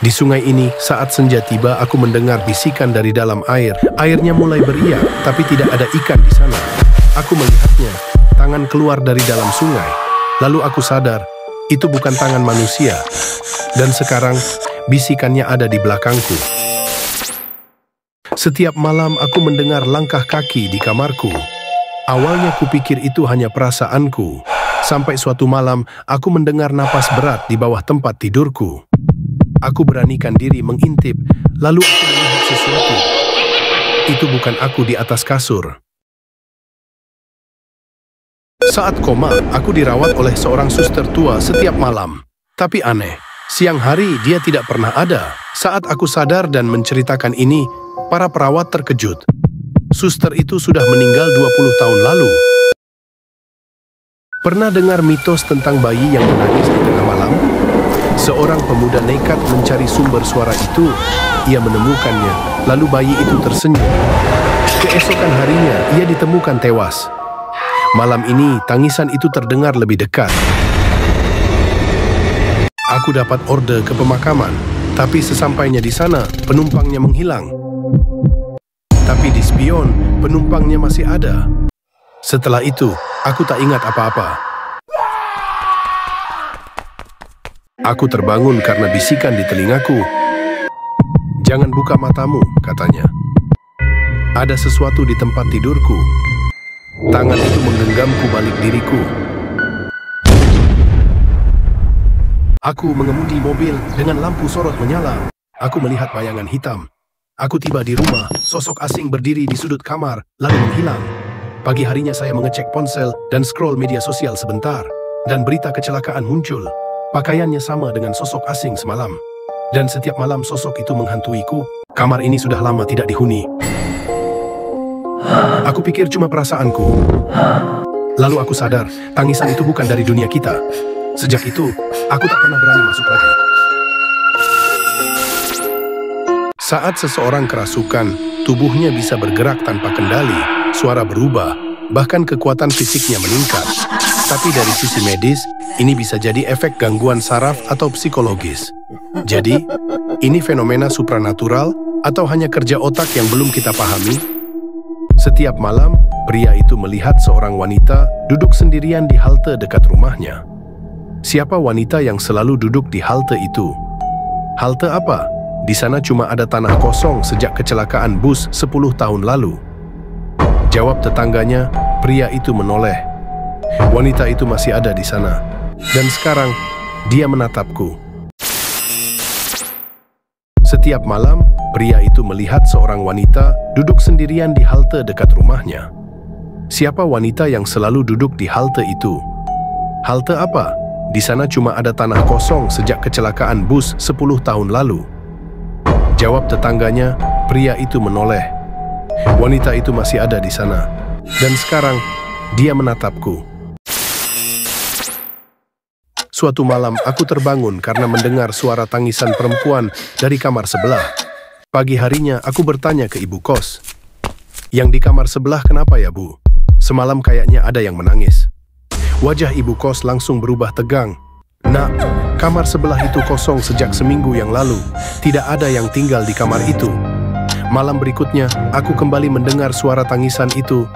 Di sungai ini, saat senja tiba, aku mendengar bisikan dari dalam air. Airnya mulai beriak, tapi tidak ada ikan di sana. Aku melihatnya, tangan keluar dari dalam sungai. Lalu aku sadar, itu bukan tangan manusia. Dan sekarang, bisikannya ada di belakangku. Setiap malam aku mendengar langkah kaki di kamarku. Awalnya kupikir itu hanya perasaanku. Sampai suatu malam, aku mendengar napas berat di bawah tempat tidurku. Aku beranikan diri mengintip, lalu aku melihat sesuatu. Itu bukan aku di atas kasur. Saat koma, aku dirawat oleh seorang suster tua setiap malam. Tapi aneh, siang hari dia tidak pernah ada. Saat aku sadar dan menceritakan ini, para perawat terkejut. Suster itu sudah meninggal 20 tahun lalu. Pernah dengar mitos tentang bayi yang menangis di tengah malam? Seorang pemuda nekat mencari sumber suara itu. Ia menemukannya, lalu bayi itu tersenyum. Keesokan harinya, ia ditemukan tewas. Malam ini, tangisan itu terdengar lebih dekat. Aku dapat orde ke pemakaman, tapi sesampainya di sana, penumpangnya menghilang. Tapi di spion, penumpangnya masih ada. Setelah itu, aku tak ingat apa-apa. Aku terbangun karena bisikan di telingaku. "Jangan buka matamu," katanya. Ada sesuatu di tempat tidurku. Tangan itu menggenggamku balik diriku. Aku mengemudi mobil dengan lampu sorot menyala. Aku melihat bayangan hitam. Aku tiba di rumah, sosok asing berdiri di sudut kamar, lalu menghilang. Pagi harinya saya mengecek ponsel dan scroll media sosial sebentar. Dan berita kecelakaan muncul. Pakaiannya sama dengan sosok asing semalam. Dan setiap malam sosok itu menghantuiku. Kamar ini sudah lama tidak dihuni. Aku pikir cuma perasaanku. Lalu aku sadar, tangisan itu bukan dari dunia kita. Sejak itu, aku tak pernah berani masuk lagi. Saat seseorang kerasukan, tubuhnya bisa bergerak tanpa kendali, suara berubah, bahkan kekuatan fisiknya meningkat. Tapi dari sisi medis, ini bisa jadi efek gangguan saraf atau psikologis. Jadi, ini fenomena supranatural atau hanya kerja otak yang belum kita pahami? Setiap malam, pria itu melihat seorang wanita duduk sendirian di halte dekat rumahnya. Siapa wanita yang selalu duduk di halte itu? Halte apa? Di sana cuma ada tanah kosong sejak kecelakaan bus 10 tahun lalu. Jawab tetangganya, pria itu menoleh. Wanita itu masih ada di sana. Dan sekarang, dia menatapku. Setiap malam, pria itu melihat seorang wanita duduk sendirian di halte dekat rumahnya. Siapa wanita yang selalu duduk di halte itu? Halte apa? Di sana cuma ada tanah kosong sejak kecelakaan bus 10 tahun lalu. Jawab tetangganya, pria itu menoleh. Wanita itu masih ada di sana. Dan sekarang, dia menatapku. Suatu malam, aku terbangun karena mendengar suara tangisan perempuan dari kamar sebelah. Pagi harinya, aku bertanya ke ibu kos. "Yang di kamar sebelah kenapa ya, Bu? Semalam kayaknya ada yang menangis." Wajah ibu kos langsung berubah tegang. "Nak, kamar sebelah itu kosong sejak seminggu yang lalu. Tidak ada yang tinggal di kamar itu." Malam berikutnya, aku kembali mendengar suara tangisan itu.